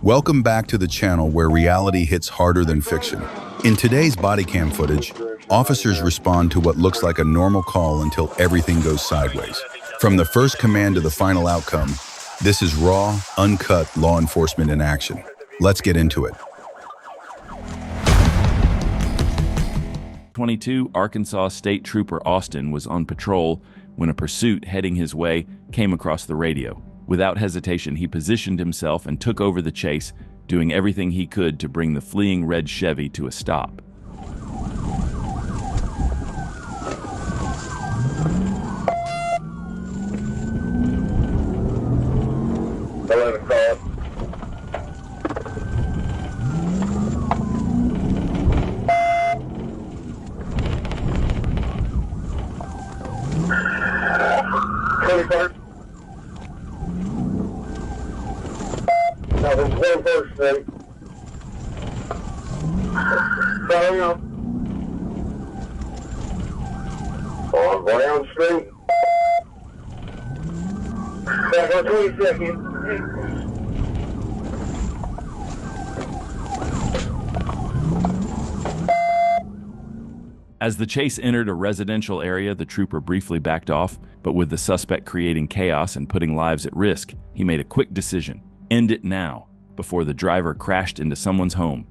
Welcome back to the channel where reality hits harder than fiction. In today's body cam footage, officers respond to what looks like a normal call until everything goes sideways. From the first command to the final outcome, this is raw, uncut law enforcement in action. Let's get into it. 22 Arkansas State Trooper Austin was on patrol when a pursuit heading his way came across the radio. Without hesitation, he positioned himself and took over the chase, doing everything he could to bring the fleeing red Chevy to a stop. That was one person. Sorry, on Brown Street. Back on 22nd. As the chase entered a residential area, the trooper briefly backed off, but with the suspect creating chaos and putting lives at risk, he made a quick decision. End it now, before the driver crashed into someone's home.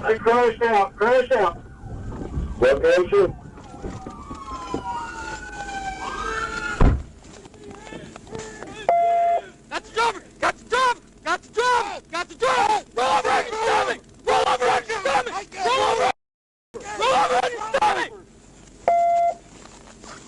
I crashed out. Location? Got the driver! Roll over on your stomach! Roll over on your stomach!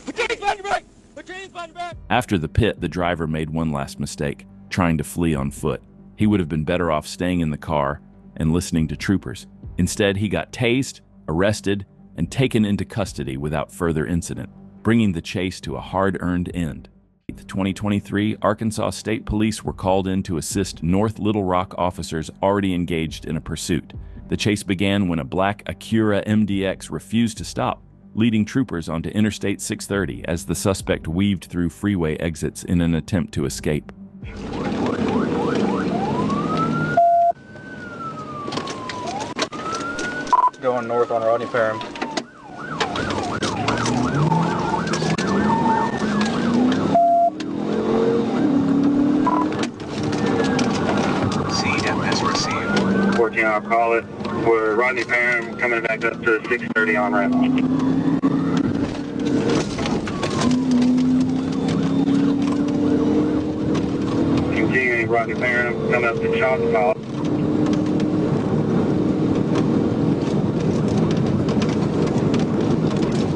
Put your hands behind your back! After the pit, the driver made one last mistake, trying to flee on foot. He would have been better off staying in the car and listening to troopers. Instead, he got tased, arrested, and taken into custody without further incident, bringing the chase to a hard-earned end. The 2023 Arkansas State Police were called in to assist North Little Rock officers already engaged in a pursuit. The chase began when a black Acura MDX refused to stop, leading troopers onto Interstate 630 as the suspect weaved through freeway exits in an attempt to escape. Going north on Rodney Parham. Received. 14, I'll call it. We're Rodney Parham coming back up to 630 on ramp. Continuing Rodney Parham coming up to Choctaw.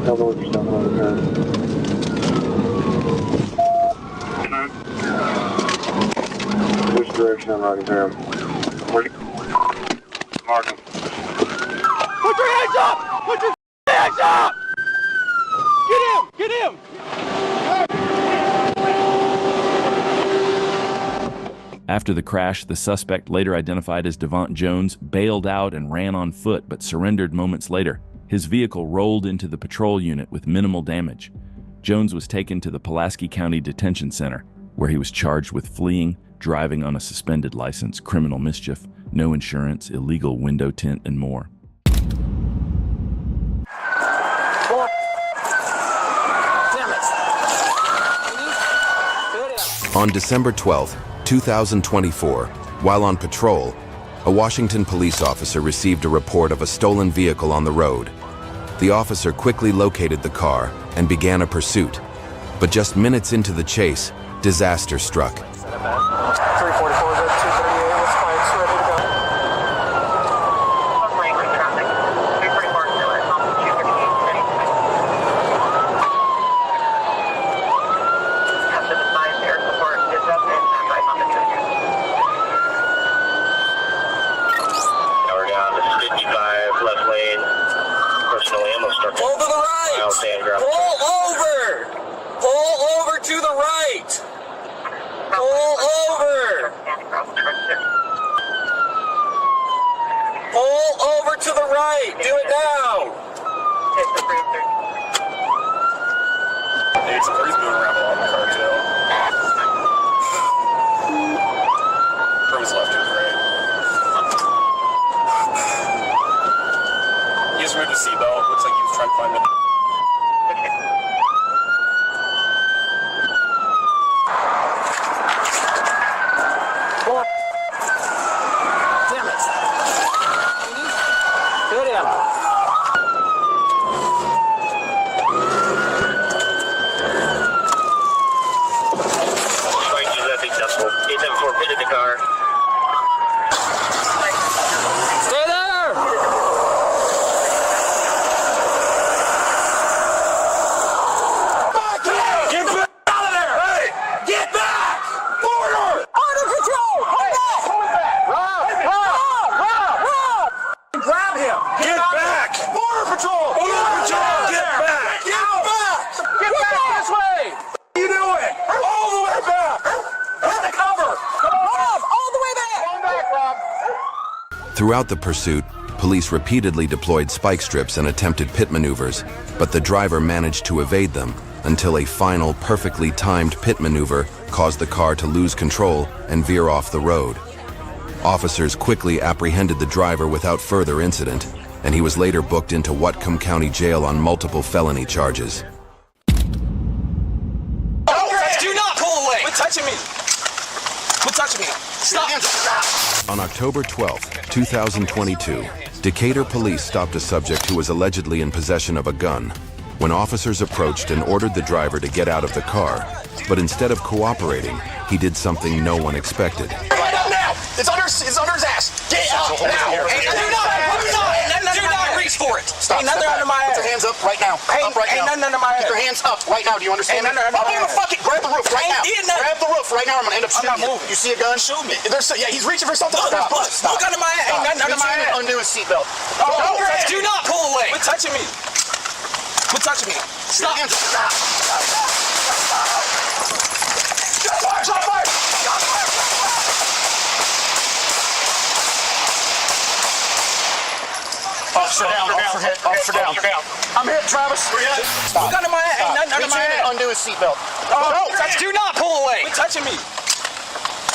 Tell me what you're talking about, okay? Which direction on Rodney Parham? Mark him. Put your hands up! Put your hands up! Get him! After the crash, the suspect, later identified as Devont Jones, bailed out and ran on foot but surrendered moments later. His vehicle rolled into the patrol unit with minimal damage. Jones was taken to the Pulaski County Detention Center, where he was charged with fleeing, driving on a suspended license, criminal mischief, no insurance, illegal window tint, and more. On December 12, 2024, while on patrol, a Washington police officer received a report of a stolen vehicle on the road. The officer quickly located the car and began a pursuit. But just minutes into the chase, disaster struck. 344 to 238 with spikes ready to go. Traffic. 344 still at 238. Captain advised air support is up and right on the trigger. Now we're down to 55 left lane. Personal ammo structure. Pull to the right! Pull over! Pull over to the right! Pull over! Pull right. Do it now. Dude, some threes moving around a lot in the car, too. From his left to his right. He just removed his seatbelt. Looks like he was trying to find the... Damn it. Good him. Strike is successful. 874 pitted the car. Stay there. Get back out of there. Hey, get back. Order. Under control. Come back. Rob. Grab him. Get back. Border patrol. Border patrol. Get back. Get back. Get back this way. What are you doing? All the way back. Hit the cover. Rob, all the way back. Come back, Rob. Throughout the pursuit, police repeatedly deployed spike strips and attempted pit maneuvers, but the driver managed to evade them until a final, perfectly timed pit maneuver caused the car to lose control and veer off the road. Officers quickly apprehended the driver without further incident, and he was later booked into Whatcom County Jail on multiple felony charges. Do not pull away. Quit touching me. Quit touching me. Stop. On October 12, 2022, Decatur police stopped a subject who was allegedly in possession of a gun. When officers approached and ordered the driver to get out of the car, but instead of cooperating, he did something no one expected. Get up now! It's under his ass! Get up now! Do not reach for it. Stop, Ain't nothing under my Put your ass. hands up right now. Up right Ain't now. nothing under my Keep ass. your hands up right now. Do you understand Ain't me? nothing under I'm my gonna ass. fucking grab the roof right Ain't now. did nothing. Grab the roof right now. I'm gonna end up I'm shooting not you. moving. You see a gun? Shoot me. Yeah, he's reaching for something. Look, Stop. look, Stop. look under my ass. Ain't nothing under my ass. Undo his seatbelt. Do not pull away. Quit touching me. Quit touching me. Stop. Shot fire! Officer down. I'm hit, Travis. Stop. Look under my ass. Ain't nothing under my ass. Undo his seatbelt. Do not pull away. Quit touching me.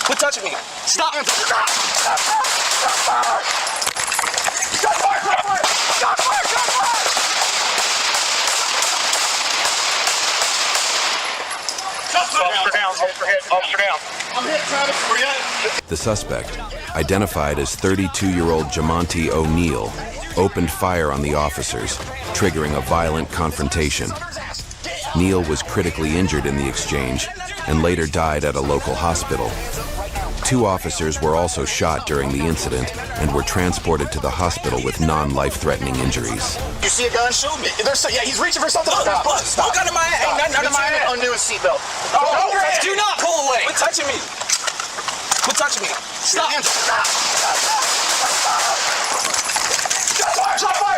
Quit touching me. Stop. Officer down. I'm hit, Travis. The suspect, identified as 32-year-old Jamonte O'Neill, opened fire on the officers, triggering a violent confrontation. Neal was critically injured in the exchange and later died at a local hospital. 2 officers were also shot during the incident and were transported to the hospital with non-life-threatening injuries. You see a gun? Shoot me. Yeah, he's reaching for something. Stop. Look under my ass. Ain't nothing under my ass. Undo his seatbelt. Do not pull away. Quit touching me. Quit touching me. Stop. Shot fire!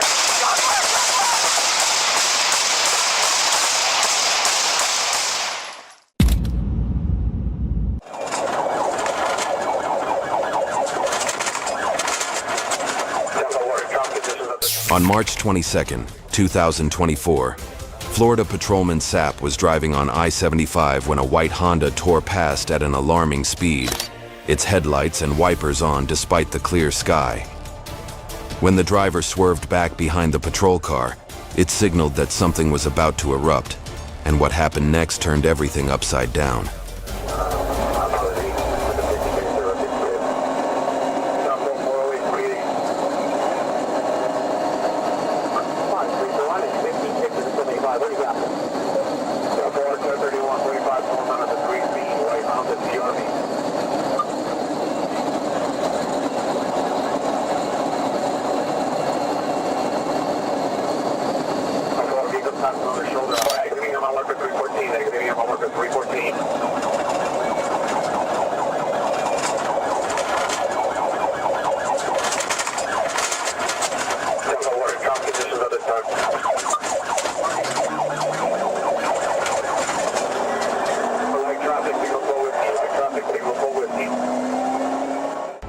On March 22, 2024, Florida Patrolman Sapp was driving on I-75 when a white Honda tore past at an alarming speed, its headlights and wipers on despite the clear sky. When the driver swerved back behind the patrol car, it signaled that something was about to erupt, and what happened next turned everything upside down.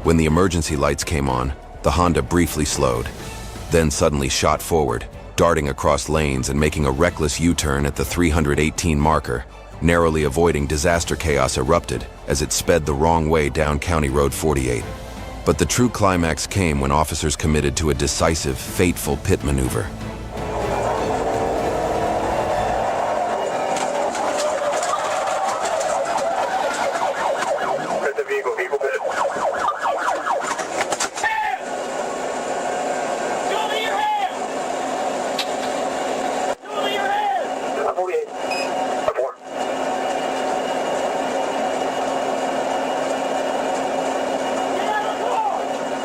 When the emergency lights came on, the Honda briefly slowed. then suddenly shot forward, darting across lanes and making a reckless U-turn at the 318 marker. Narrowly avoiding disaster, chaos erupted as it sped the wrong way down County Road 48. But the true climax came when officers committed to a decisive, fateful pit maneuver. Hit the vehicle pit. Show me your hand! Show me your hand! 48. 4. Get out of the car!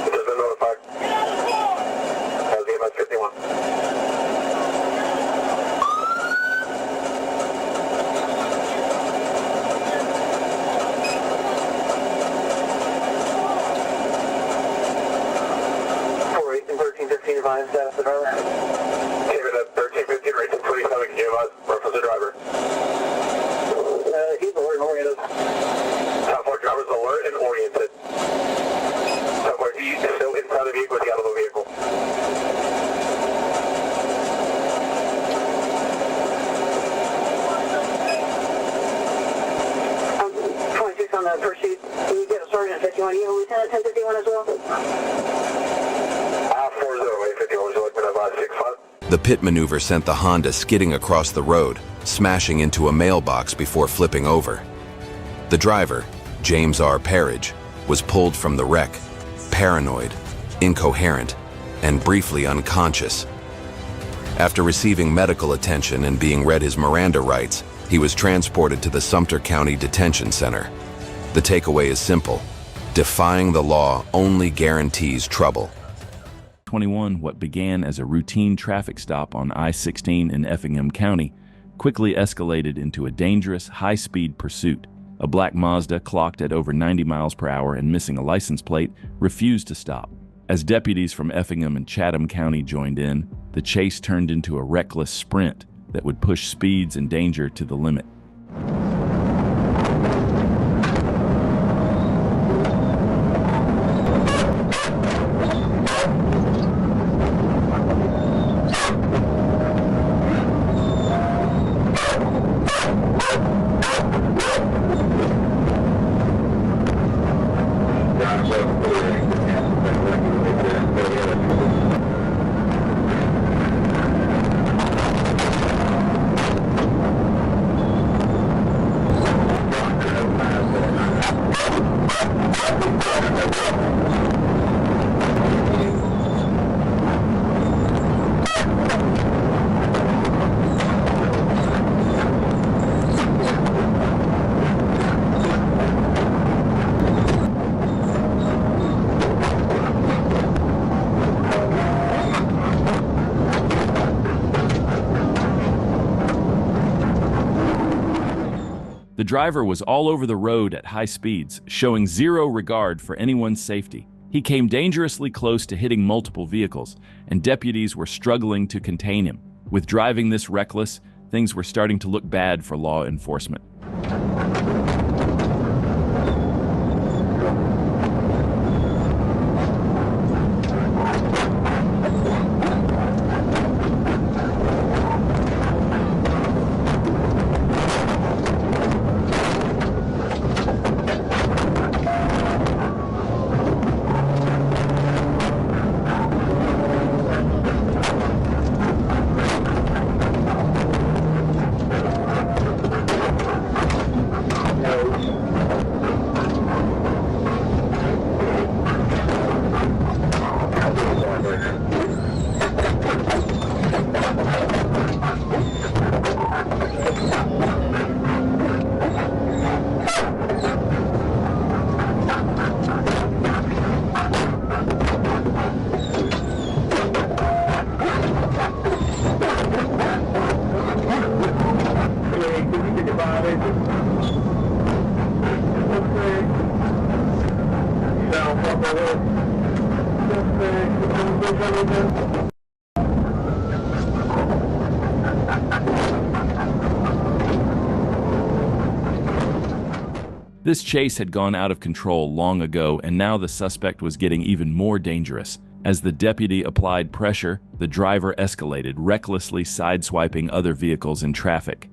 It has been notified. Get out of the car! Has the EMS 51. Advised, the driver. David at 1315, racing 27, can you advise? Reference the driver. He's alert and oriented. Top 4 driver's alert and oriented. Top 4, he's still inside the vehicle, is he out of the vehicle? Um, 26 on the pursuit. Can you get a sergeant 51? You have Lieutenant 1051 as well? 40, would you like me to advise 65? The pit maneuver sent the Honda skidding across the road, smashing into a mailbox before flipping over. The driver, James R. Parridge, was pulled from the wreck, paranoid, incoherent, and briefly unconscious. After receiving medical attention and being read his Miranda rights, he was transported to the Sumter County Detention Center. The takeaway is simple: defying the law only guarantees trouble. 21, what began as a routine traffic stop on I-16 in Effingham County quickly escalated into a dangerous, high-speed pursuit. A black Mazda clocked at over 90 miles per hour and missing a license plate refused to stop. As deputies from Effingham and Chatham County joined in, the chase turned into a reckless sprint that would push speeds and danger to the limit. The driver was all over the road at high speeds, showing zero regard for anyone's safety. He came dangerously close to hitting multiple vehicles, and deputies were struggling to contain him. With driving this reckless, things were starting to look bad for law enforcement. This chase had gone out of control long ago, and now the suspect was getting even more dangerous. As the deputy applied pressure, the driver escalated, recklessly sideswiping other vehicles in traffic.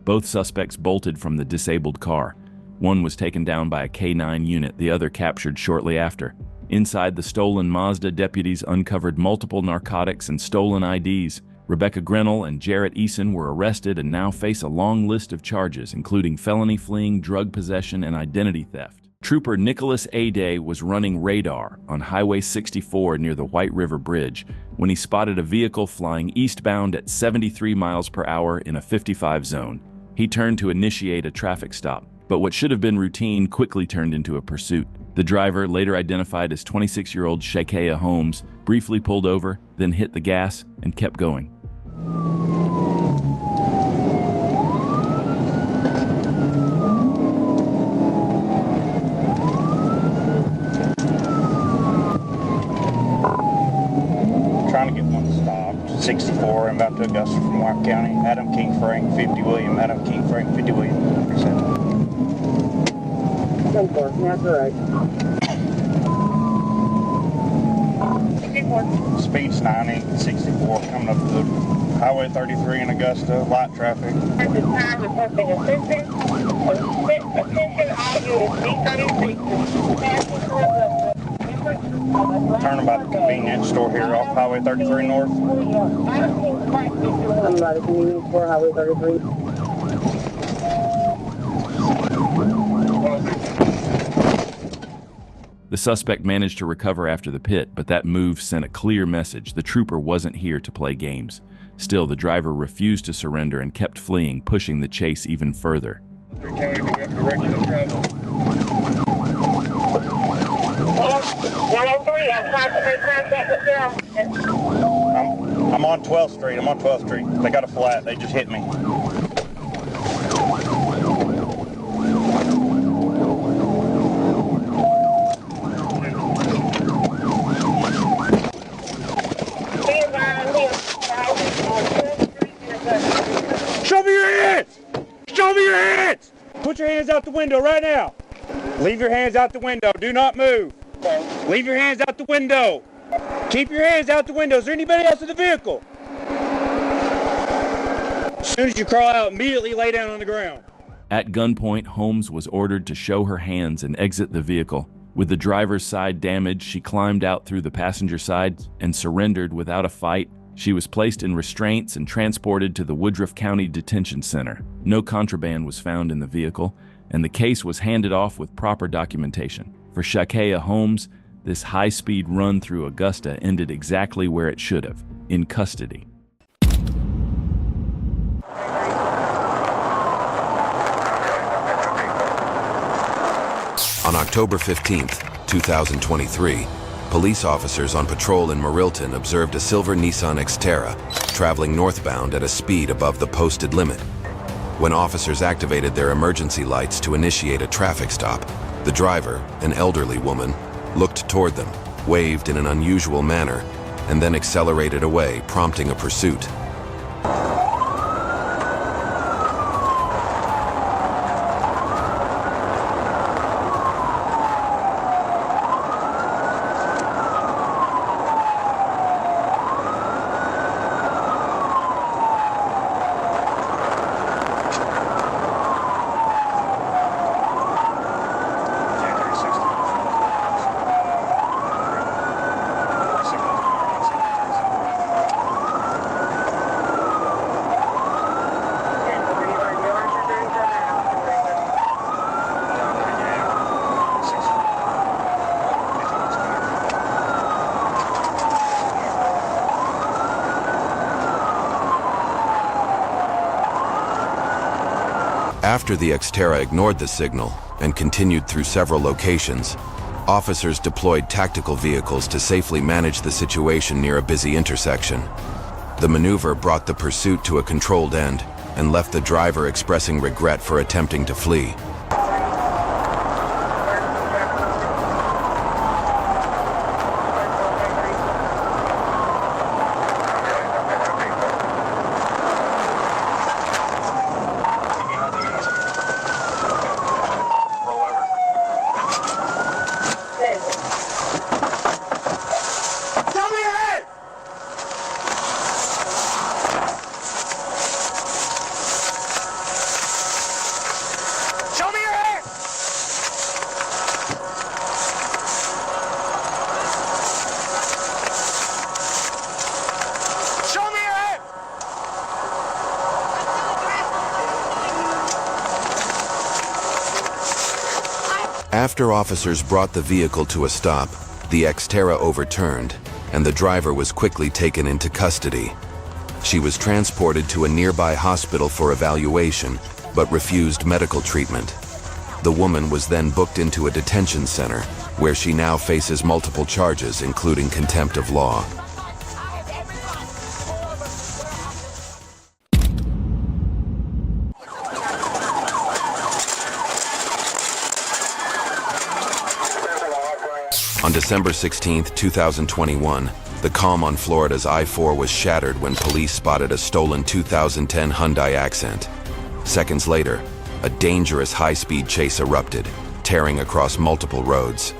Both suspects bolted from the disabled car. One was taken down by a K9 unit, the other captured shortly after. Inside the stolen Mazda, deputies uncovered multiple narcotics and stolen IDs. Rebecca Grinnell and Jarrett Eason were arrested and now face a long list of charges, including felony fleeing, drug possession, and identity theft. Trooper Nicholas A. Day was running radar on Highway 64 near the White River Bridge when he spotted a vehicle flying eastbound at 73 miles per hour in a 55 zone. He turned to initiate a traffic stop, but what should have been routine quickly turned into a pursuit. The driver, later identified as 26-year-old Shakea Holmes, briefly pulled over, then hit the gas and kept going. Trying to get one stopped. 64 and about to Augusta from White County. Adam King Frank, 50 William. Adam King Frank, 50 William. 10-4, that's right. Speed's 90, 64, coming up the Highway 33 in Augusta, light traffic. Turn by the convenience store here off Highway 33 North. I'm by the convenience store, Highway 33. The suspect managed to recover after the pit, but that move sent a clear message. The trooper wasn't here to play games. Still, the driver refused to surrender and kept fleeing, pushing the chase even further. I'm on 12th Street. I'm on 12th Street. They got a flat. They just hit me. Show me your hands! Show me your hands! Put your hands out the window right now. Leave your hands out the window. Do not move. Leave your hands out the window. Keep your hands out the window. Is there anybody else in the vehicle? As soon as you crawl out, immediately lay down on the ground. At gunpoint, Holmes was ordered to show her hands and exit the vehicle. With the driver's side damaged, she climbed out through the passenger side and surrendered without a fight. She was placed in restraints and transported to the Woodruff County Detention Center. No contraband was found in the vehicle, and the case was handed off with proper documentation. For Shakea Holmes, this high-speed run through Augusta ended exactly where it should have, in custody. On October 15th, 2023, police officers on patrol in Marilton observed a silver Nissan Xterra traveling northbound at a speed above the posted limit. When officers activated their emergency lights to initiate a traffic stop, the driver, an elderly woman, looked toward them, waved in an unusual manner, and then accelerated away, prompting a pursuit. After the Xterra ignored the signal and continued through several locations, officers deployed tactical vehicles to safely manage the situation near a busy intersection. The maneuver brought the pursuit to a controlled end and left the driver expressing regret for attempting to flee. After officers brought the vehicle to a stop, the Xterra overturned, and the driver was quickly taken into custody. She was transported to a nearby hospital for evaluation, but refused medical treatment. The woman was then booked into a detention center, where she now faces multiple charges, including contempt of law. On December 16, 2021, the calm on Florida's I-4 was shattered when police spotted a stolen 2010 Hyundai Accent. Seconds later, a dangerous high-speed chase erupted, tearing across multiple roads.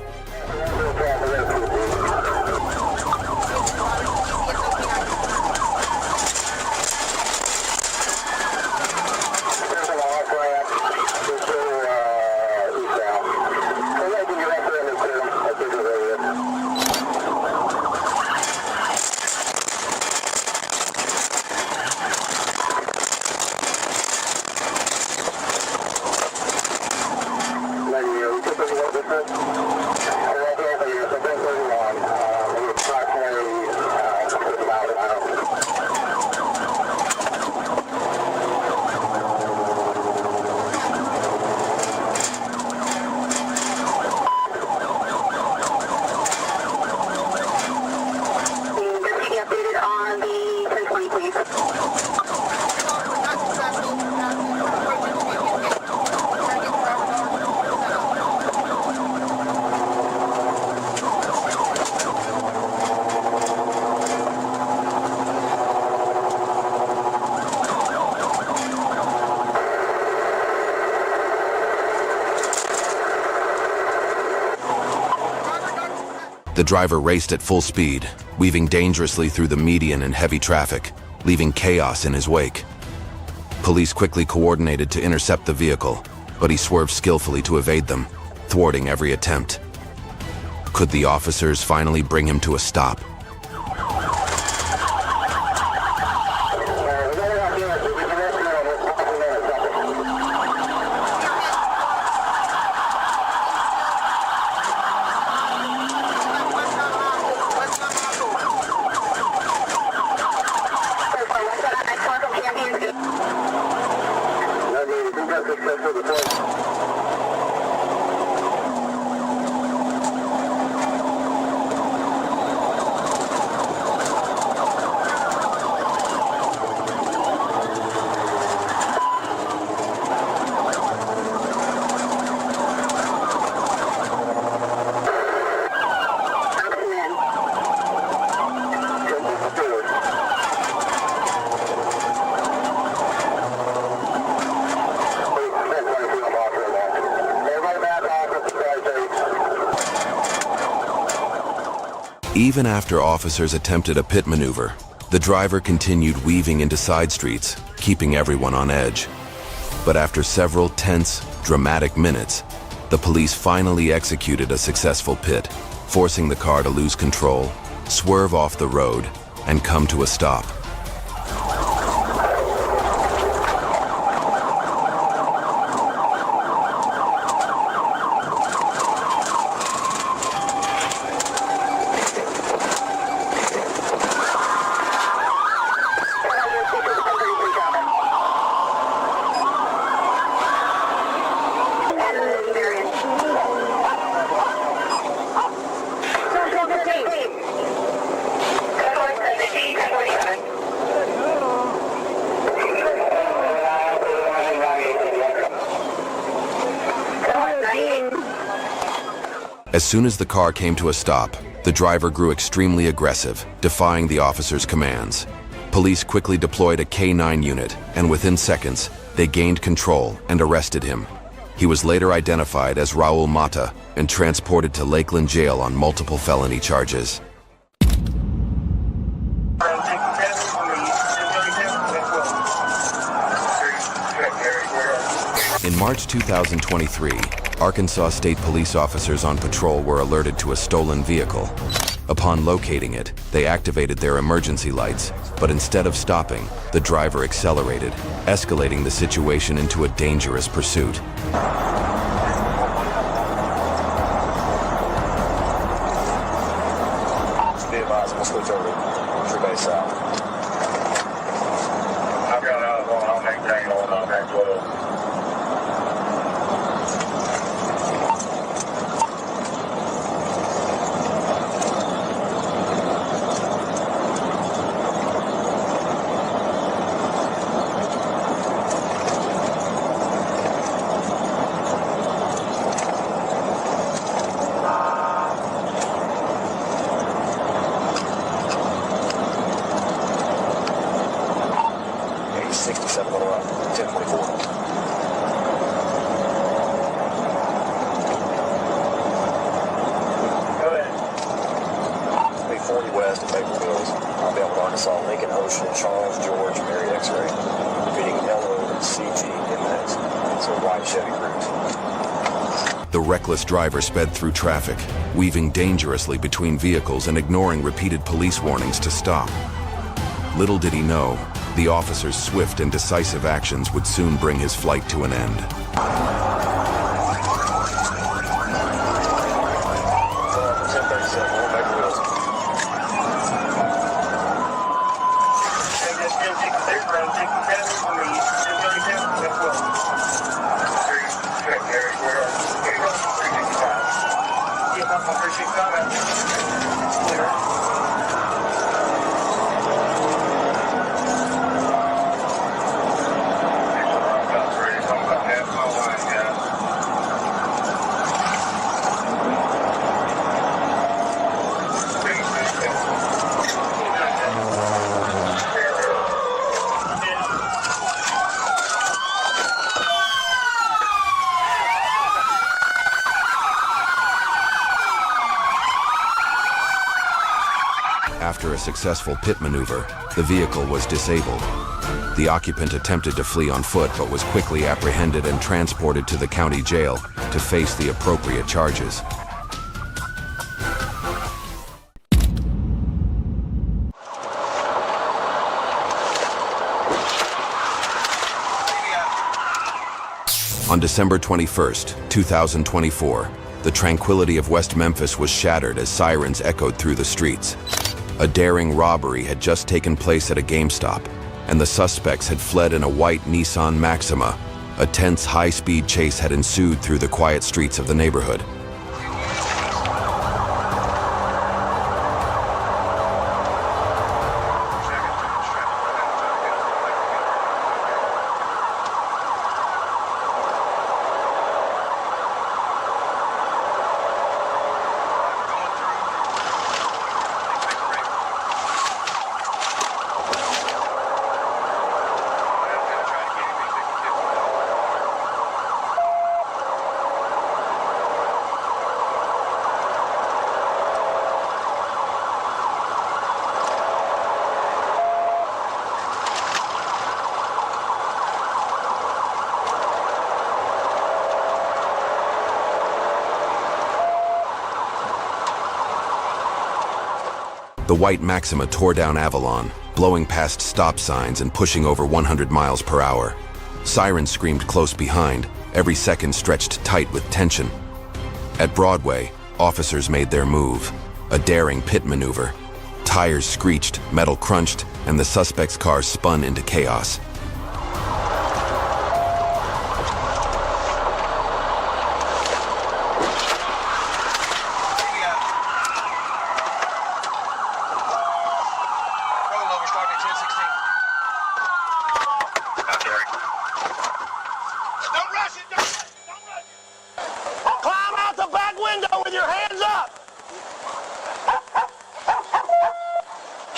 The driver raced at full speed, weaving dangerously through the median and heavy traffic, leaving chaos in his wake. Police quickly coordinated to intercept the vehicle, but he swerved skillfully to evade them, thwarting every attempt. Could the officers finally bring him to a stop? Even after officers attempted a pit maneuver, the driver continued weaving into side streets, keeping everyone on edge. But after several tense, dramatic minutes, the police finally executed a successful pit, forcing the car to lose control, swerve off the road, and come to a stop. As soon as the car came to a stop, the driver grew extremely aggressive, defying the officer's commands. Police quickly deployed a K-9 unit, and within seconds, they gained control and arrested him. He was later identified as Raul Mata and transported to Lakeland Jail on multiple felony charges. In March 2023, Arkansas State police officers on patrol were alerted to a stolen vehicle. Upon locating it, they activated their emergency lights, but instead of stopping, the driver accelerated, escalating the situation into a dangerous pursuit. Be advised, we'll switch over to True Base South. I've got another one. I'll maintain on that 12. The reckless driver sped through traffic, weaving dangerously between vehicles and ignoring repeated police warnings to stop. Little did he know, the officer's swift and decisive actions would soon bring his flight to an end. After a successful pit maneuver, the vehicle was disabled. The occupant attempted to flee on foot but was quickly apprehended and transported to the county jail to face the appropriate charges. On December 21st, 2024, the tranquility of West Memphis was shattered as sirens echoed through the streets. A daring robbery had just taken place at a GameStop, and the suspects had fled in a white Nissan Maxima. A tense, high-speed chase had ensued through the quiet streets of the neighborhood. The white Maxima tore down Avalon, blowing past stop signs and pushing over 100 miles per hour. Sirens screamed close behind, every second stretched tight with tension. At Broadway, officers made their move, a daring pit maneuver. Tires screeched, metal crunched, and the suspect's car spun into chaos. Climb out the back window with your hands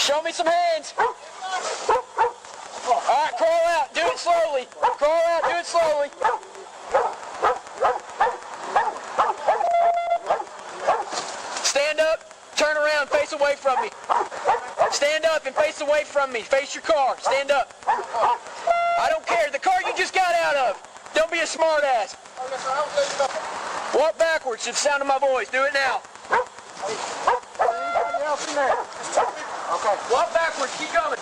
Show me some hands. All right, crawl out. Do it slowly. Crawl out. Do it slowly. Stand up. Turn around. Face away from me. Stand up and face away from me. Face your car. Stand up. I don't care. The car you just got out of. Don't be a smart ass. Walk backwards to the sound of my voice. Do it now. Anybody else in there? Okay. Walk backwards. Keep going.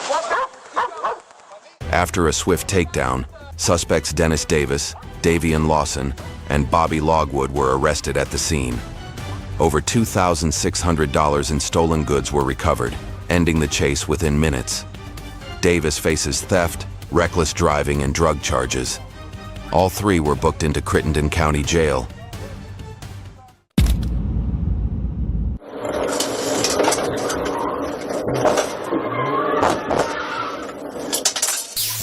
Walk backwards. Keep going. After a swift takedown, suspects Dennis Davis, Davian Lawson, and Bobby Logwood were arrested at the scene. Over $2,600 in stolen goods were recovered, ending the chase within minutes. Davis faces theft, reckless driving, and drug charges. All three were booked into Crittenden County Jail.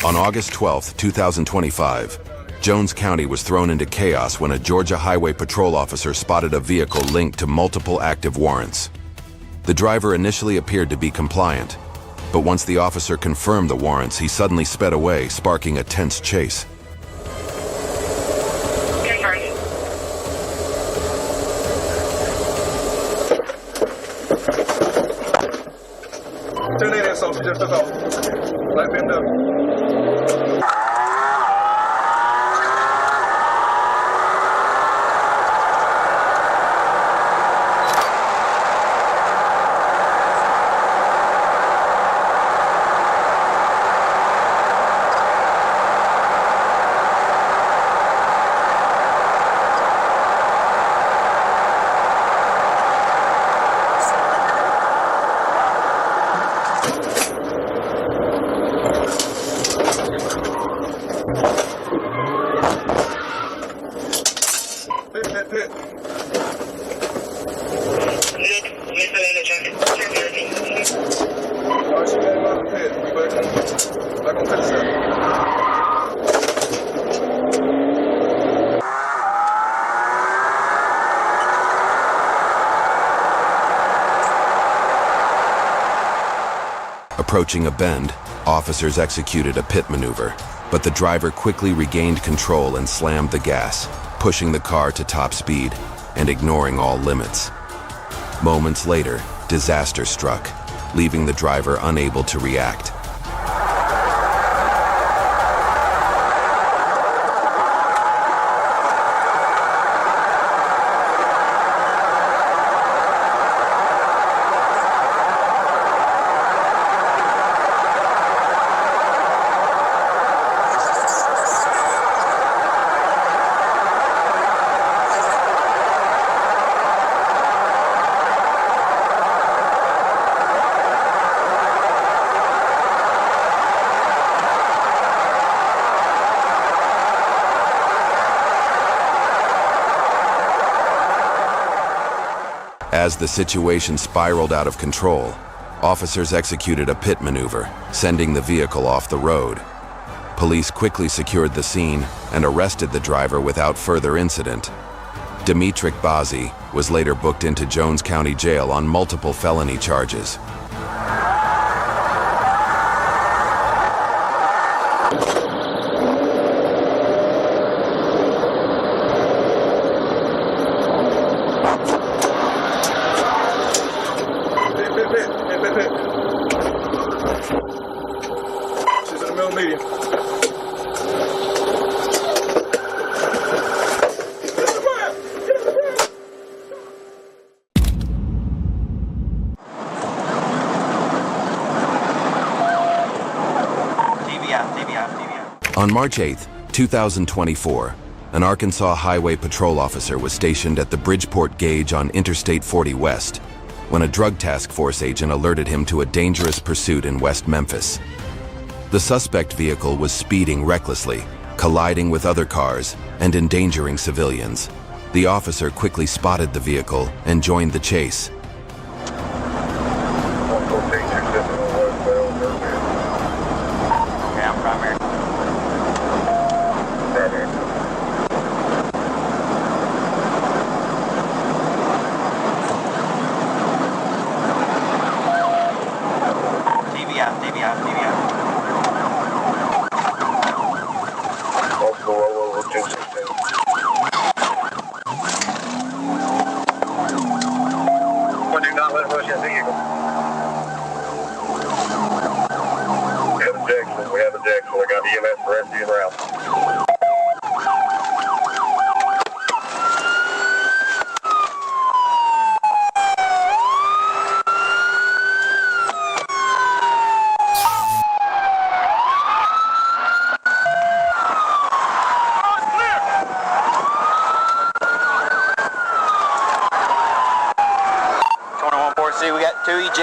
On August 12, 2025, Jones County was thrown into chaos when a Georgia Highway Patrol officer spotted a vehicle linked to multiple active warrants. The driver initially appeared to be compliant, but once the officer confirmed the warrants, he suddenly sped away, sparking a tense chase. Turn that ass off, she just took off. Black BMW. Approaching a bend, officers executed a pit maneuver, but the driver quickly regained control and slammed the gas, pushing the car to top speed and ignoring all limits. Moments later, disaster struck, leaving the driver unable to react. As the situation spiraled out of control, officers executed a pit maneuver, sending the vehicle off the road. Police quickly secured the scene and arrested the driver without further incident. Dimitrik Bazzi was later booked into Jones County Jail on multiple felony charges. She's in the middle medium. On March 8, 2024, an Arkansas Highway Patrol officer was stationed at the Bridgeport Gauge on Interstate 40 West when a drug task force agent alerted him to a dangerous pursuit in West Memphis. The suspect vehicle was speeding recklessly, colliding with other cars, and endangering civilians. The officer quickly spotted the vehicle and joined the chase.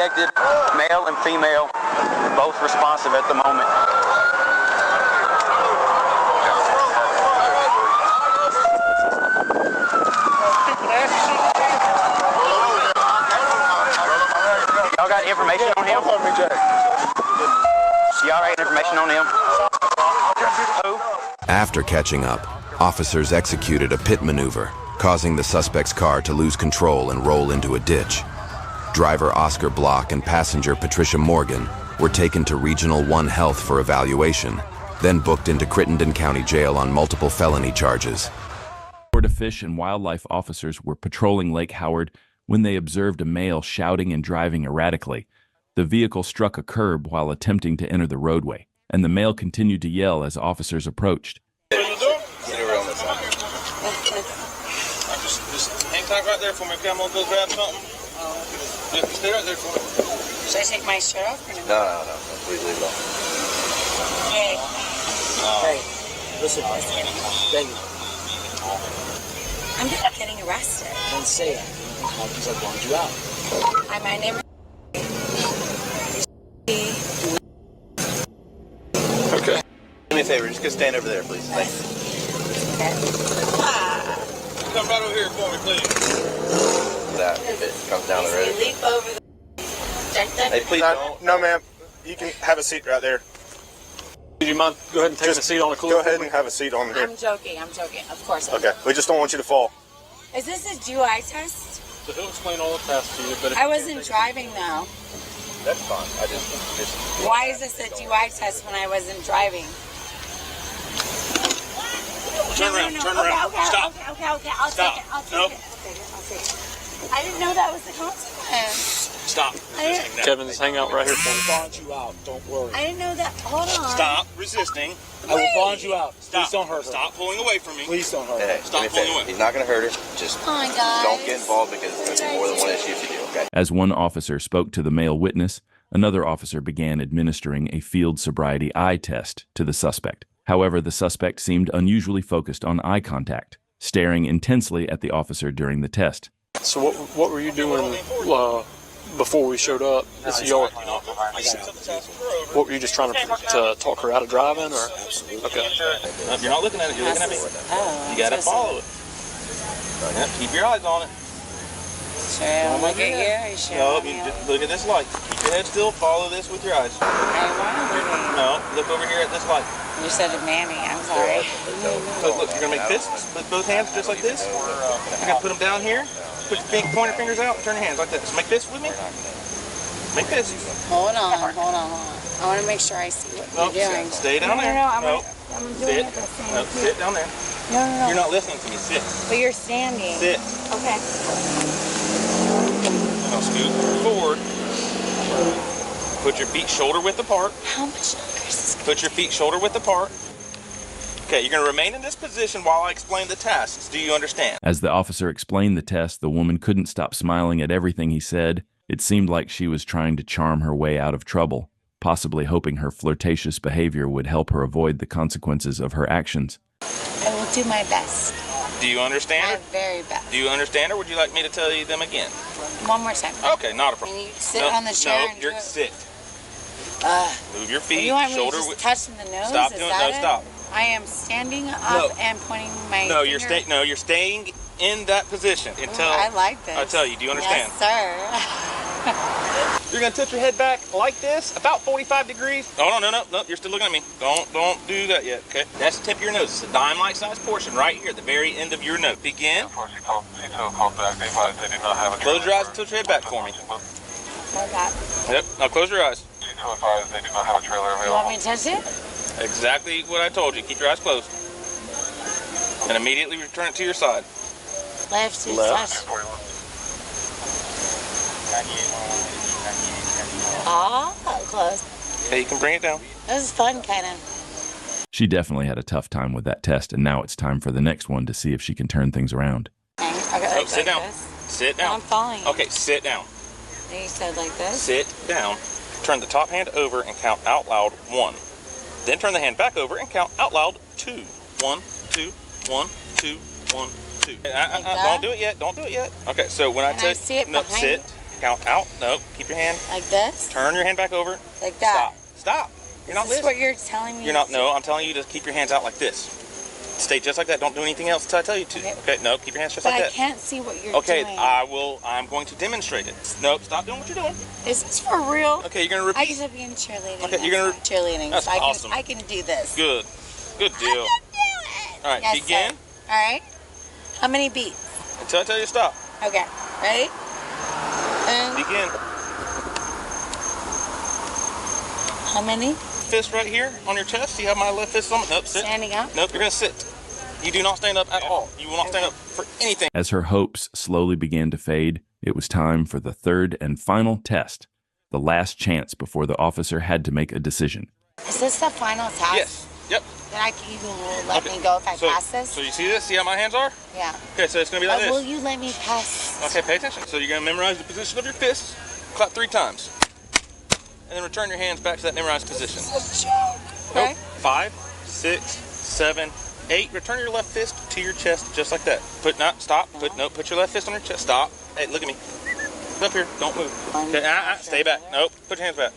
detected, male and female, both responsive at the moment. Y'all got information on him? Y'all got information on him? After catching up, officers executed a pit maneuver, causing the suspect's car to lose control and roll into a ditch. Driver Oscar Block and passenger Patricia Morgan were taken to Regional 1 Health for evaluation, then booked into Crittenden County Jail on multiple felony charges. Florida Fish and Wildlife officers were patrolling Lake Howard when they observed a male shouting and driving erratically. The vehicle struck a curb while attempting to enter the roadway, and the male continued to yell as officers approached. Just hang tight right there for me, okay? I'm gonna go grab something. Yeah, stay right there for me. Should I take my shirt off or no? No. Please leave it off. Hey. Hey, listen. Thank you. I'm just getting arrested. Don't say it. Because I warned you out. Hi, my name is... Okay. Do me a favor, just go stand over there, please. Thanks. Come right over here for me, please. That, if it comes down the road. Leap over the... Hey, please don't. No, ma'am. You can have a seat right there. Would you mind go ahead and taking a seat on the cooler? Go ahead and have a seat on here. I'm joking. Of course. Okay. We just don't want you to fall. Is this a DUI test? So he'll explain all the tests to you, but I wasn't driving though. That's fine. I just... Why is this a DUI test when I wasn't driving? Turn around. Stop. Okay. I'll Stop. take it. I'll take Nope. it. I didn't know that was the consequence. Stop. Kevin, just hang out right here for me. I'll bond you out. Don't worry. I didn't know that. Hold on. Stop resisting. I will bond you out. Stop. Please don't hurt her. Stop pulling away from me. Please don't hurt her. Hey, Stop pulling away. He's not going to hurt her. Just Come on, guys. don't get involved because there's more than one issue if you do, okay? As one officer spoke to the male witness, another officer began administering a field sobriety eye test to the suspect. However, the suspect seemed unusually focused on eye contact, staring intensely at the officer during the test. So what were you doing before we showed up? What were you just trying to talk her out of driving, or? Okay. If you're not looking at it, you're looking at me. You got to follow it. Yep, keep your eyes on it. Sure, look at you. Sure. No, you just look at this light. Keep your head still. Follow this with your eyes. I want No, look over here at this light. You said it, Manny. I'm sorry. Look, you're gonna make fists with both hands just like this. You're gonna put them down here. Put your pointer fingers out. Turn your hands like this. Make this with me. Make this. Hold on. I want to make sure I see what you're doing. Stay down there. No, I'm doing Sit. it the same. No, sit down there. No. You're not listening to me. Sit. But you're standing. Sit. Okay. Now scoot forward. Put your feet shoulder width apart. How much longer is this? Put your feet shoulder width apart. Okay, you're going to remain in this position while I explain the tasks. Do you understand? As the officer explained the test, the woman couldn't stop smiling at everything he said. It seemed like she was trying to charm her way out of trouble, possibly hoping her flirtatious behavior would help her avoid the consequences of her actions. I will do my best. Do you understand? My very best. Do you understand, or would you like me to tell you them again? One more time. Okay, not a problem. Can you sit on the chair and do it? Sit. Move your feet. You want me shoulder to just touching the nose? Stop Is doing. that No, it? stop. I am standing up and pointing my. No, finger. you're staying in that position until. I like this. I tell you. Do you understand? Yes, sir. You're gonna tilt your head back like this, about 45 degrees. Oh no, you're still looking at me. Don't do that yet, okay? That's the tip of your nose. It's a dime-like size portion right here at the very end of your nose. Begin. Close your eyes and tilt your head back for me. Yep, now close your eyes. You want me to touch it? Exactly what I told you. Keep your eyes closed. And immediately return it to your side. Left. Left. Oh, close. Okay, you can bring it down. This is fun, kind of. She definitely had a tough time with that test, and now it's time for the next one to see if she can turn things around. Okay, sit down. This. Sit down. I'm following. Okay, sit down. You said like this? Sit down. Turn the top hand over and count out loud 1. Then turn the hand back over and count out loud 2. 1, 2, 1, 2, 1, 2. Don't do it yet. Don't do it yet. Okay, so when I tell you, see it no, behind sit. Count out. Nope. Keep your hand. Like this? Turn your hand back over. Like that? Stop. You're not Is this listening. what you're telling me? You're not. No, I'm telling you to keep your hands out like this. Stay just like that. Don't do anything else until I tell you to. Okay. No, keep your hands just like that. I can't see what you're doing. doing. I'm going to demonstrate it. Nope. Stop doing what you're doing. Is this for real? Okay. You're gonna repeat. I used to be in cheerleading. Okay. You're gonna. Cheerleading. That's so awesome. I can do this. Good. Good deal. I can do it. All right. Yes, Begin. sir. All right. How many beats? Until I tell you to stop. Okay. Ready? Begin. How many? Fist right here on your chest. See how my left fist is on it? Nope. Sit. Standing up? Nope. You're gonna sit. You do not stand up at all. You will not stand up for anything. As her hopes slowly began to fade, it was time for the third and final test, the last chance before the officer had to make a decision. Is this the final test? Yes. Yep. Then you will let me go if I pass this? So you see this? See how my hands are? Yeah. Okay, so it's going to be like this. Will you let me pass? Okay, pay attention. So you're going to memorize the position of your fists, clap 3 times, and then return your hands back to that memorized position. Okay. Nope. 5, 6, 7, 8. Return your left fist to your chest just like that. Put your left fist on your chest. Stop. Hey, look at me. Up here. Don't move. Okay, stay back. Nope. Put your hands back.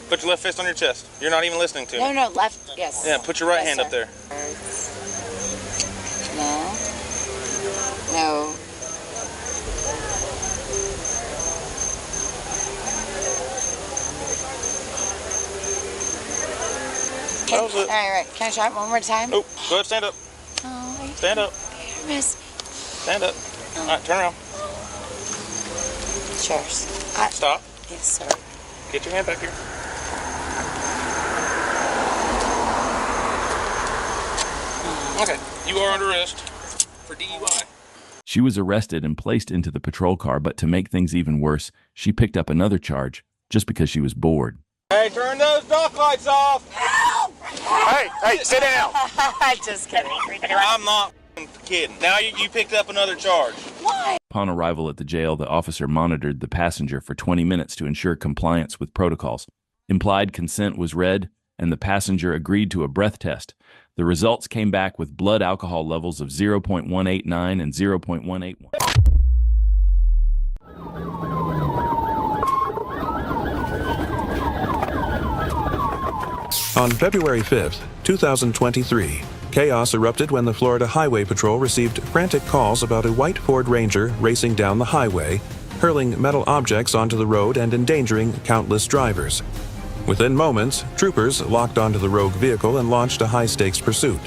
Put your left fist on your chest. You're not even listening to me. No, left. Yes. Yeah, put your right hand up there. No. That was it. All right. Can I try it one more time? Oh, go ahead, stand up. Oh, Stand up. Stand up. All right, turn around. Cheers. Stop. Yes, sir. Get your hand back here. Okay, you are under arrest for DUI. She was arrested and placed into the patrol car, but to make things even worse, she picked up another charge just because she was bored. Hey, turn those dock lights off! Help! Hey, sit down! Just kidding. I'm not kidding. Now you picked up another charge. Why? Upon arrival at the jail, the officer monitored the passenger for 20 minutes to ensure compliance with protocols. Implied consent was read, and the passenger agreed to a breath test. The results came back with blood alcohol levels of 0.189 and 0.181. On February 5th, 2023, chaos erupted when the Florida Highway Patrol received frantic calls about a white Ford Ranger racing down the highway, hurling metal objects onto the road and endangering countless drivers. Within moments, troopers locked onto the rogue vehicle and launched a high-stakes pursuit.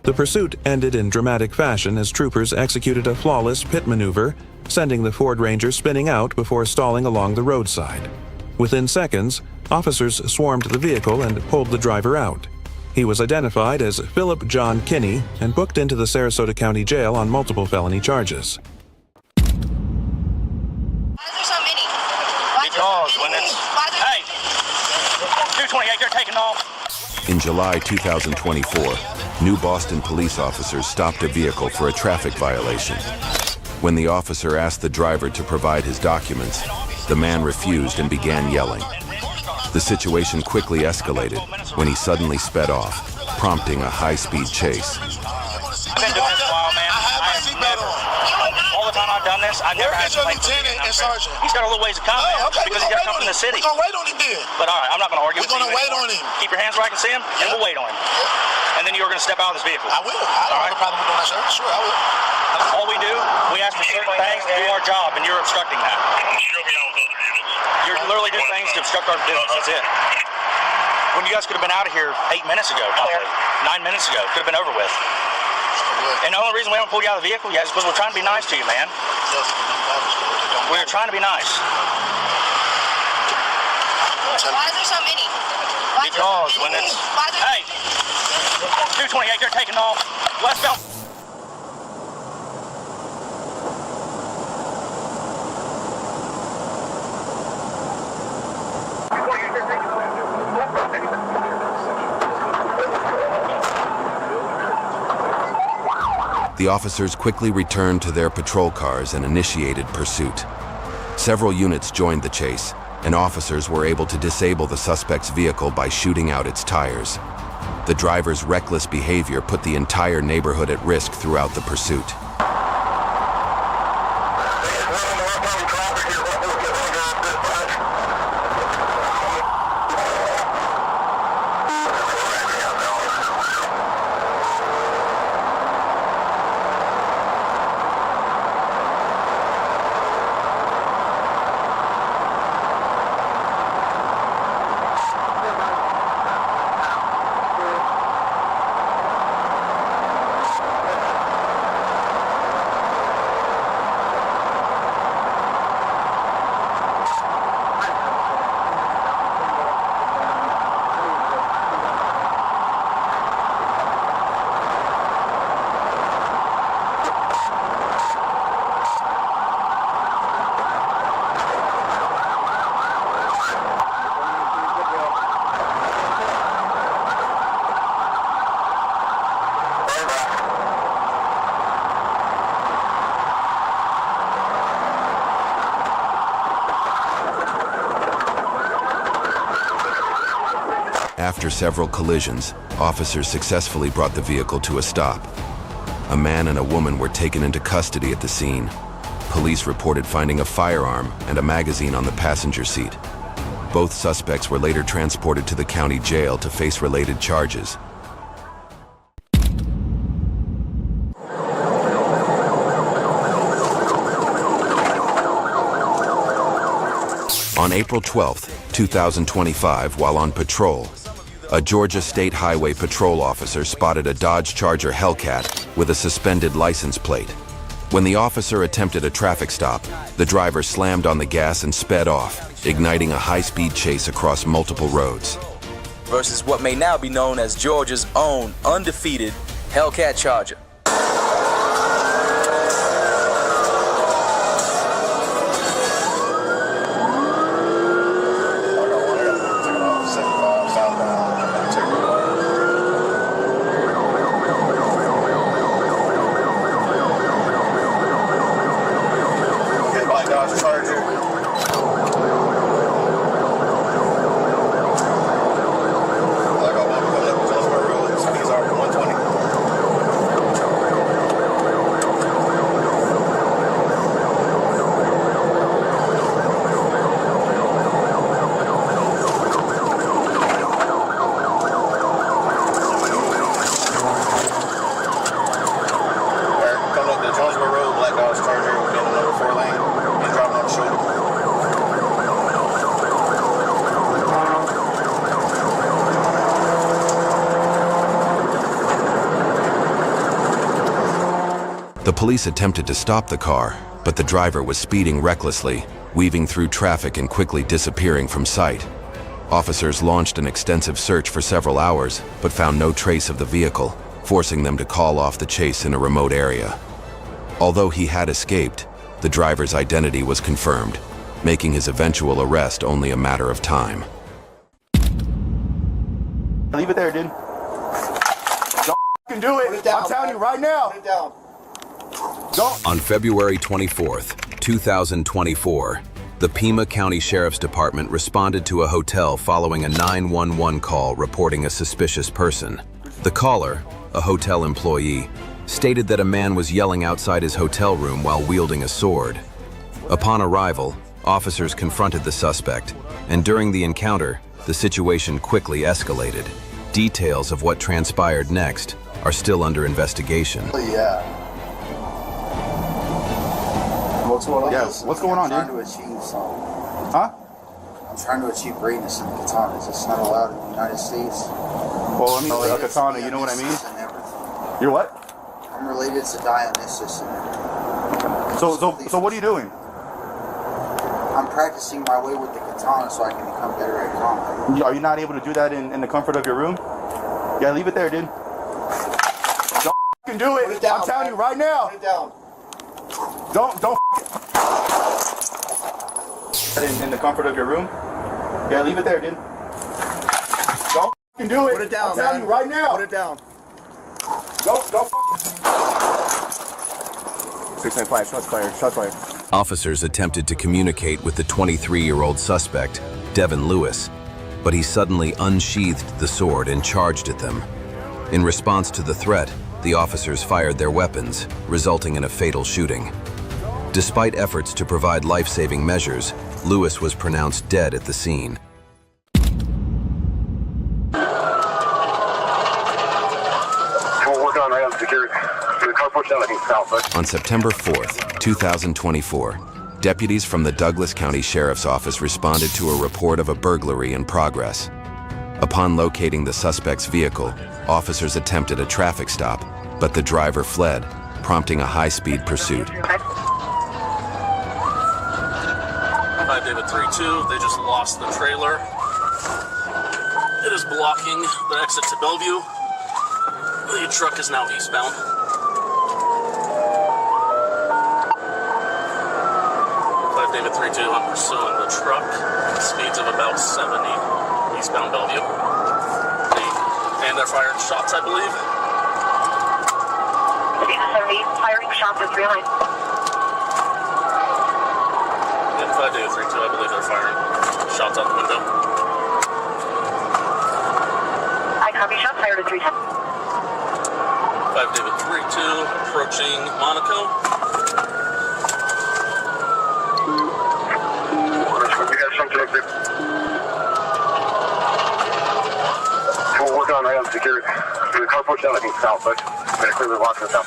The pursuit ended in dramatic fashion as troopers executed a flawless pit maneuver, sending the Ford Ranger spinning out before stalling along the roadside. Within seconds, officers swarmed the vehicle and pulled the driver out. He was identified as Philip John Kinney and booked into the Sarasota County Jail on multiple felony charges. Hey, 228, they're taking off. In July 2024, New Boston police officers stopped a vehicle for a traffic violation. When the officer asked the driver to provide his documents, the man refused and began yelling. The situation quickly escalated when he suddenly sped off, prompting a high-speed chase. I've been doing this a while, man. All the time I've done this, I've never had to play. Lieutenant and Sergeant. He's got a little ways to come, man, because he's got to come from the city. We're going to wait on him then. But all right, I'm not going to argue with you. We're going to wait on him. Keep your hands where I can see him, and we'll wait on him. And then you're going to step out of this vehicle. I will. I don't have a problem with doing that, sir. Sure, I will. All we do, we ask for certain things to do our job, and you're obstructing that. You're literally doing things to obstruct our business. That's it. When you guys could have been out of here 8 minutes ago, probably 9 minutes ago, could have been over with. And the only reason we haven't pulled you out of the vehicle yet is because we're trying to be nice to you, man. We're trying to be nice. Why is there so many? Because when it's... Hey! 228, they're taking off. Westbound. The officers quickly returned to their patrol cars and initiated pursuit. Several units joined the chase, and officers were able to disable the suspect's vehicle by shooting out its tires. The driver's reckless behavior put the entire neighborhood at risk throughout the pursuit. After several collisions, officers successfully brought the vehicle to a stop. A man and a woman were taken into custody at the scene. Police reported finding a firearm and a magazine on the passenger seat. Both suspects were later transported to the county jail to face related charges. On April 12, 2025, while on patrol, a Georgia State Highway Patrol officer spotted a Dodge Charger Hellcat with a suspended license plate. When the officer attempted a traffic stop, the driver slammed on the gas and sped off, igniting a high-speed chase across multiple roads. Versus what may now be known as Georgia's own undefeated Hellcat Charger. The police attempted to stop the car, but the driver was speeding recklessly, weaving through traffic and quickly disappearing from sight. Officers launched an extensive search for several hours, but found no trace of the vehicle, forcing them to call off the chase in a remote area. Although he had escaped, the driver's identity was confirmed, making his eventual arrest only a matter of time. Leave it there, dude. Don't do it. I'm telling you right now. Put it down. Don't. On February 24th, 2024, the Pima County Sheriff's Department responded to a hotel following a 911 call reporting a suspicious person. The caller, a hotel employee, stated that a man was yelling outside his hotel room while wielding a sword. Upon arrival, officers confronted the suspect, and during the encounter, the situation quickly escalated. Details of what transpired next are still under investigation. Yeah. What's going on? Yeah, what's going on, dude? I'm trying to achieve something. Huh? I'm trying to achieve greatness in the katana. It's just not allowed in the United States. Well, I mean, like a katana, you know what I mean? You're what? I'm related to Dionysus and everything. So what are you doing? I'm practicing my way with the katana so I can become better at combat. Are you not able to do that in the comfort of your room? Yeah, leave it there, dude. Don't do it. Put it down, I'm telling you right now. Put it down. Don't in the comfort of your room. Yeah, leave it there, dude. Don't do it. Put it down, I'm telling you right now. Put it down. Don't 695, shots fired, shots fired. Officers attempted to communicate with the 23-year-old suspect, Devin Lewis, but he suddenly unsheathed the sword and charged at them. In response to the threat, the officers fired their weapons, resulting in a fatal shooting. Despite efforts to provide life-saving measures, Lewis was pronounced dead at the scene. We'll work on right on security. The car pushed out, I think, south. On September 4th, 2024, deputies from the Douglas County Sheriff's Office responded to a report of a burglary in progress. Upon locating the suspect's vehicle, officers attempted a traffic stop, but the driver fled, prompting a high-speed pursuit. 5 David 3-2, they just lost the trailer. It is blocking the exit to Bellevue. The truck is now eastbound. 5 David 3-2, I'm pursuing the truck. Speeds of about 70, eastbound Bellevue. And they're firing shots, I believe. Speed of 70, firing shots is real. 5 David 3-2, I believe they're firing shots out the window. I copy, shots fired at 310. 5 David 3-2, approaching Monaco. We got some connected. We'll work on right on security. The car pushed out, I think, south, but we're going to clearly lock this down.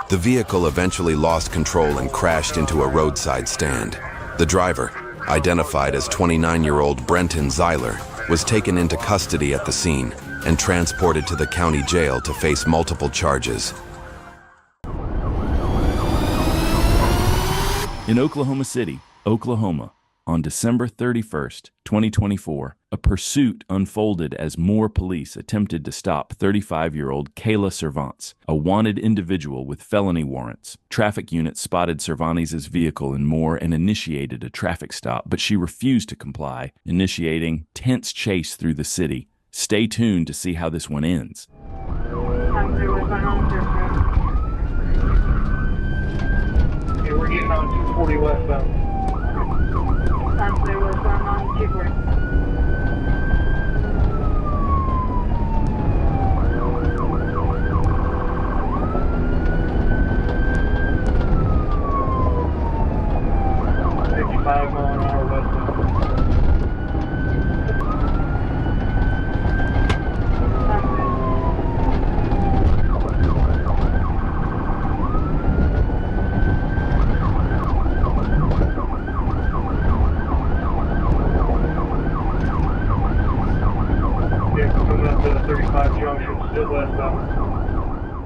The vehicle eventually lost control and crashed into a roadside stand. The driver, identified as 29-year-old Brenton Zeiler, was taken into custody at the scene and transported to the county jail to face multiple charges. In Oklahoma City, Oklahoma, on December 31st, 2024, a pursuit unfolded as more police attempted to stop 35-year-old Kayla Cervantes, a wanted individual with felony warrants. Traffic units spotted Cervantes' vehicle and more and initiated a traffic stop, but she refused to comply, initiating tense chase through the city. Stay tuned to see how this one ends. Okay, we're getting on 240 westbound. There was on 240.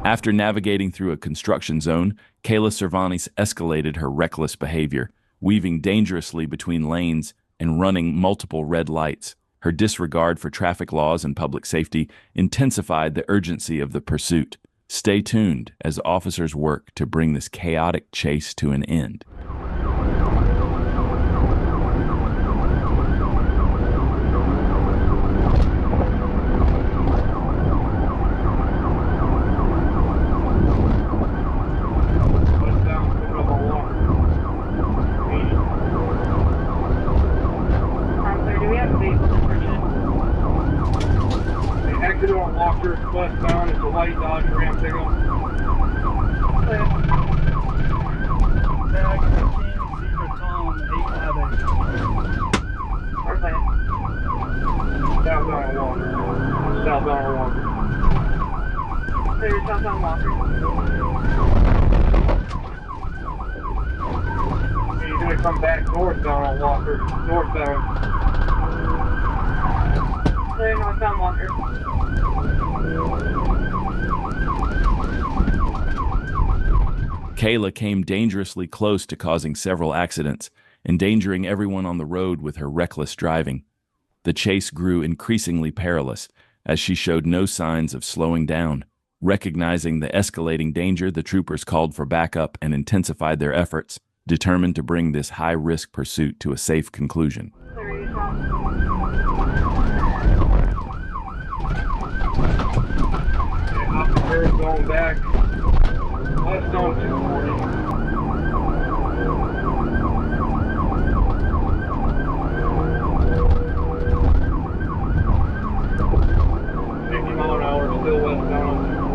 After navigating through a construction zone, Kayla Cervantes escalated her reckless behavior. weaving dangerously between lanes and running multiple red lights. Her disregard for traffic laws and public safety intensified the urgency of the pursuit. Stay tuned as officers work to bring this chaotic chase to an end. Westbound, it's a white Dodge Ram pickup. Tag 15, Zebra Tom, 858. Southbound on Walker. Southbound on Walker. Clear southbound Walker. He's going to come back northbound on Walker. Northbound. Clear northbound Walker. Kayla came dangerously close to causing several accidents, endangering everyone on the road with her reckless driving. The chase grew increasingly perilous as she showed no signs of slowing down. Recognizing the escalating danger, the troopers called for backup and intensified their efforts, determined to bring this high-risk pursuit to a safe conclusion. Officers going back. West on 240. 50 mile an hour, still westbound on 240.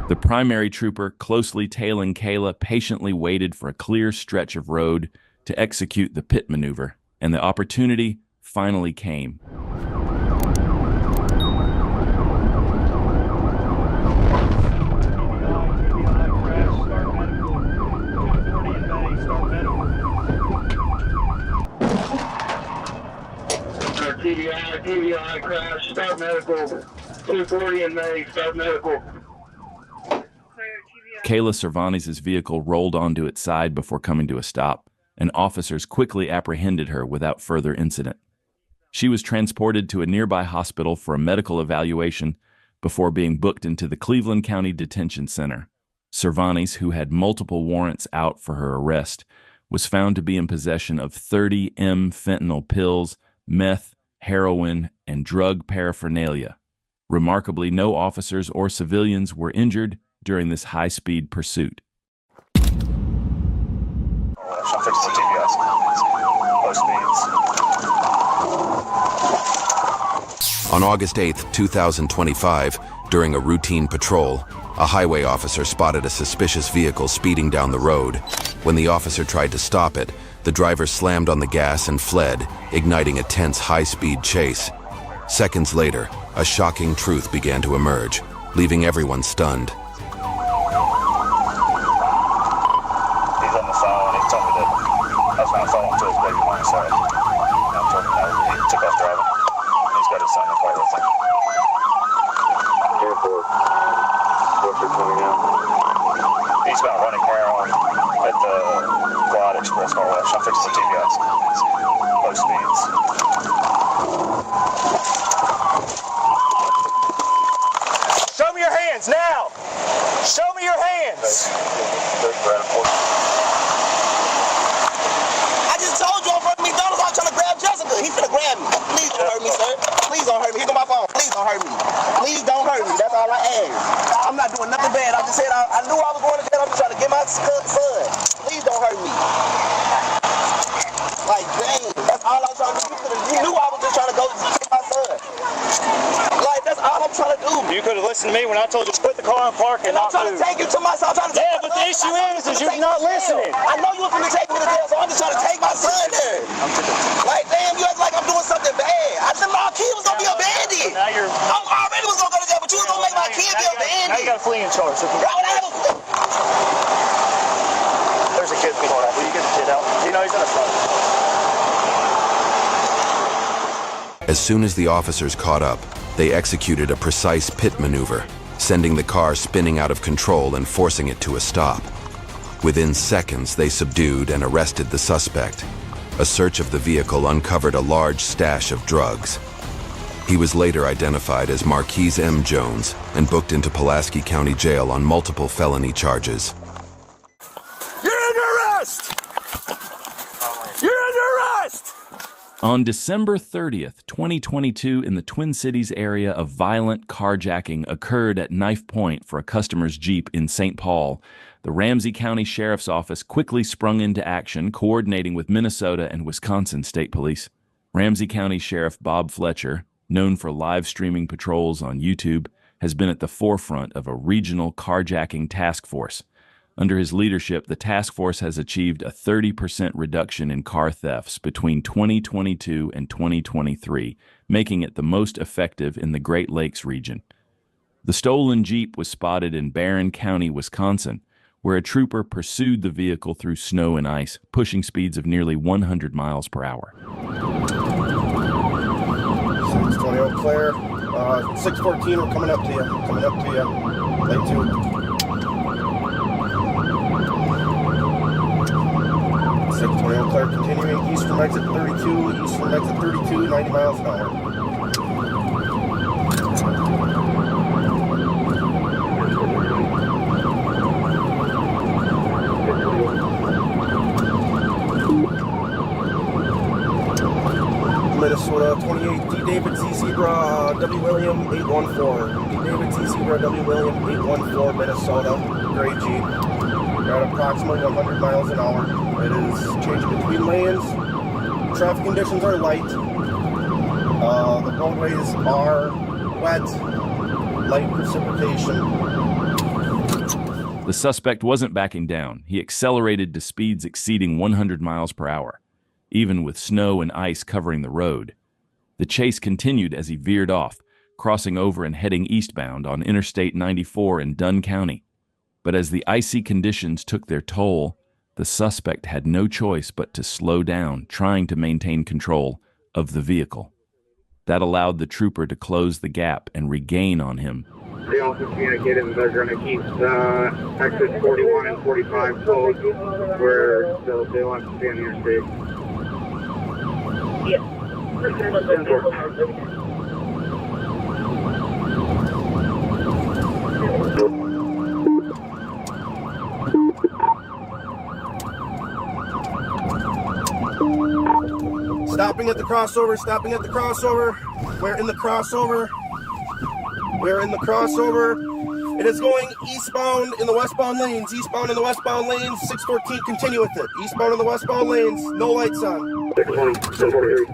The primary trooper, closely tailing Kayla, patiently waited for a clear stretch of road to execute the pit maneuver, and the opportunity finally came. TBI crash, start medical. 240 in May, start medical. Kayla Cervantes' vehicle rolled onto its side before coming to a stop, and officers quickly apprehended her without further incident. She was transported to a nearby hospital for a medical evaluation before being booked into the Cleveland County Detention Center. Cervantes, who had multiple warrants out for her arrest, was found to be in possession of 30 M fentanyl pills, meth, heroin, and drug paraphernalia. Remarkably, no officers or civilians were injured during this high-speed pursuit. On August 8, 2025, during a routine patrol, a highway officer spotted a suspicious vehicle speeding down the road. When the officer tried to stop it, the driver slammed on the gas and fled, igniting a tense high-speed chase. Seconds later, a shocking truth began to emerge, leaving everyone stunned. Eastbound running heroin at the Glide Express Norwest. I'm fixing the TBIs. Low speeds. Show me your hands now! Show me your hands! I just told you I'm from McDonald's. I'm trying to grab Jessica. He's gonna grab me. Please don't hurt me, sir. Please don't hurt me. Here go my phone. Please don't hurt me. Please don't hurt me. That's all I ask. I'm not doing nothing bad. I just said I knew I was going to jail. I'm just trying to get my son. Please don't hurt me. Like, dang. That's all I'm trying to do. You knew I was just trying to go get my son. Like, that's all I'm trying to do. You could have listened to me when I told you to put the car in park and I'm not trying move. to take you to my son. Yeah, but the issue is you're not listening. I know you were going to take me to jail, so I'm just trying to take my son there. Like, damn, you act like I'm doing something bad. I said my kid was going to be abandoned. Now you're... I already was going to go to jail, but you was going to make my kid be abandoned. Now you got a fleeing charge. So there's a kid going out. Will you get the kid out? You know he's in the front. As soon as the officers caught up, they executed a precise pit maneuver, sending the car spinning out of control and forcing it to a stop. Within seconds, they subdued and arrested the suspect. A search of the vehicle uncovered a large stash of drugs. He was later identified as Marquise M. Jones and booked into Pulaski County Jail on multiple felony charges. You're under arrest! You're under arrest! On December 30th, 2022, in the Twin Cities area, a violent carjacking occurred at Knife Point for a customer's Jeep in St. Paul. The Ramsey County Sheriff's Office quickly sprung into action, coordinating with Minnesota and Wisconsin State Police. Ramsey County Sheriff Bob Fletcher, known for live streaming patrols on YouTube, has been at the forefront of a regional carjacking task force. Under his leadership, the task force has achieved a 30% reduction in car thefts between 2022 and 2023, making it the most effective in the Great Lakes region. The stolen Jeep was spotted in Barron County, Wisconsin, where a trooper pursued the vehicle through snow and ice, pushing speeds of nearly 100 miles per hour. 620 Eau Claire, 614, we're coming up to you, late 2. 620 Eau Claire, continuing east from exit 32, 90 miles an hour. Minnesota 28, D. David Z. Zebra, W. William 814. D. David Z. Zebra, W. William 814, Minnesota, gray Jeep. We're at approximately 100 miles an hour. It is changing between lanes. Traffic conditions are light. The roadways are wet, light precipitation. The suspect wasn't backing down. He accelerated to speeds exceeding 100 miles per hour, even with snow and ice covering the road. The chase continued as he veered off, crossing over and heading eastbound on Interstate 94 in Dunn County. But as the icy conditions took their toll, the suspect had no choice but to slow down, trying to maintain control of the vehicle. That allowed the trooper to close the gap and regain on him. They also communicated that they're going to keep exits 41 and 45 closed where they want to stay on the interstate. Stopping at the crossover. We're in the crossover. It is going eastbound in the westbound lanes. 614, continue with it. Eastbound in the westbound lanes, no lights on. 643.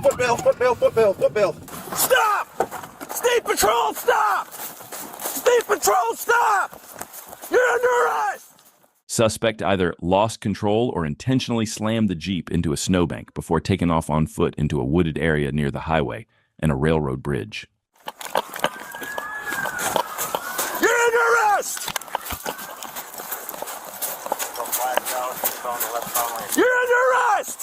Foot bail. Stop! State Patrol, stop! State Patrol, stop! You're under arrest! Suspect either lost control or intentionally slammed the Jeep into a snowbank before taking off on foot into a wooded area near the highway and a railroad bridge. You're under arrest! You're under arrest!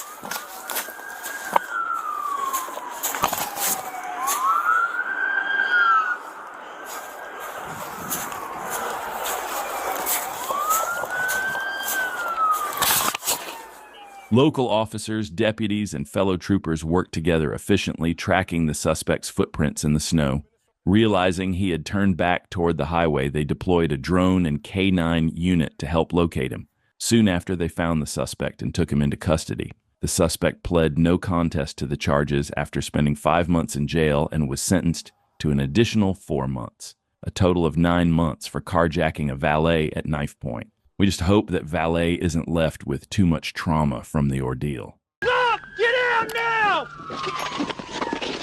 Local officers, deputies, and fellow troopers worked together efficiently, tracking the suspect's footprints in the snow. Realizing he had turned back toward the highway, they deployed a drone and K-9 unit to help locate him. Soon after, they found the suspect and took him into custody. The suspect pled no contest to the charges after spending 5 months in jail and was sentenced to an additional 4 months, a total of 9 months for carjacking a valet at Knife Point. We just hope that valet isn't left with too much trauma from the ordeal. Stop! Get out now!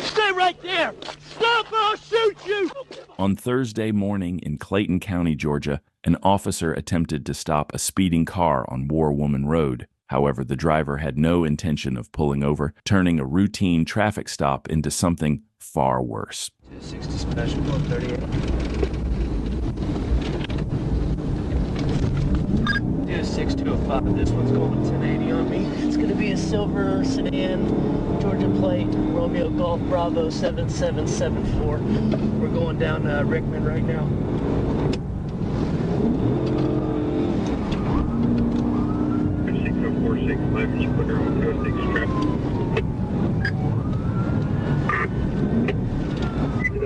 Stay right there! Stop or I'll shoot you! On Thursday morning in Clayton County, Georgia, an officer attempted to stop a speeding car on War Woman Road. However, the driver had no intention of pulling over, turning a routine traffic stop into something far worse. 60 special, 138. Do a 6205. This one's going 1080 on me. It's going to be a silver sedan, Georgia plate, Romeo Golf Bravo 7774. We're going down Rickman right now.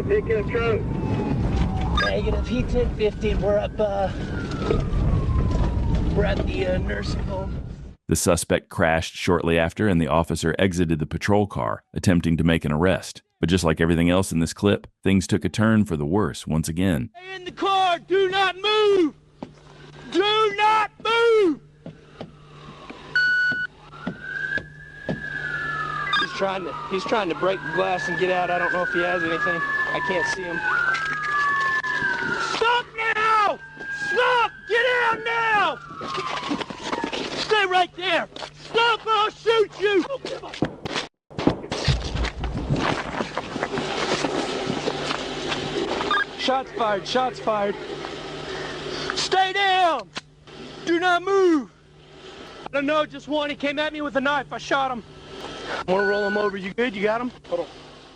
Pickup truck. Negative. He's 1050. We're up. We're at the nursing home. The suspect crashed shortly after, and the officer exited the patrol car, attempting to make an arrest. But just like everything else in this clip, things took a turn for the worse once again. Stay in the car. Do not move. Do not move. He's trying to break the glass and get out. I don't know if he has anything. I can't see him. Stop now! Stop! Get out now! Stay right there! Stop or I'll shoot you! Shots fired, shots fired. Stay down! Do not move! I don't know, just one. He came at me with a knife. I shot him. I want to roll him over. You good? You got him? Hold on.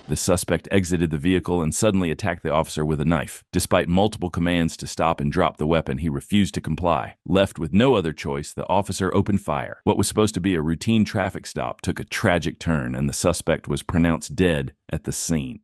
The suspect exited the vehicle and suddenly attacked the officer with a knife. Despite multiple commands to stop and drop the weapon, he refused to comply. Left with no other choice, the officer opened fire. What was supposed to be a routine traffic stop took a tragic turn, and the suspect was pronounced dead at the scene.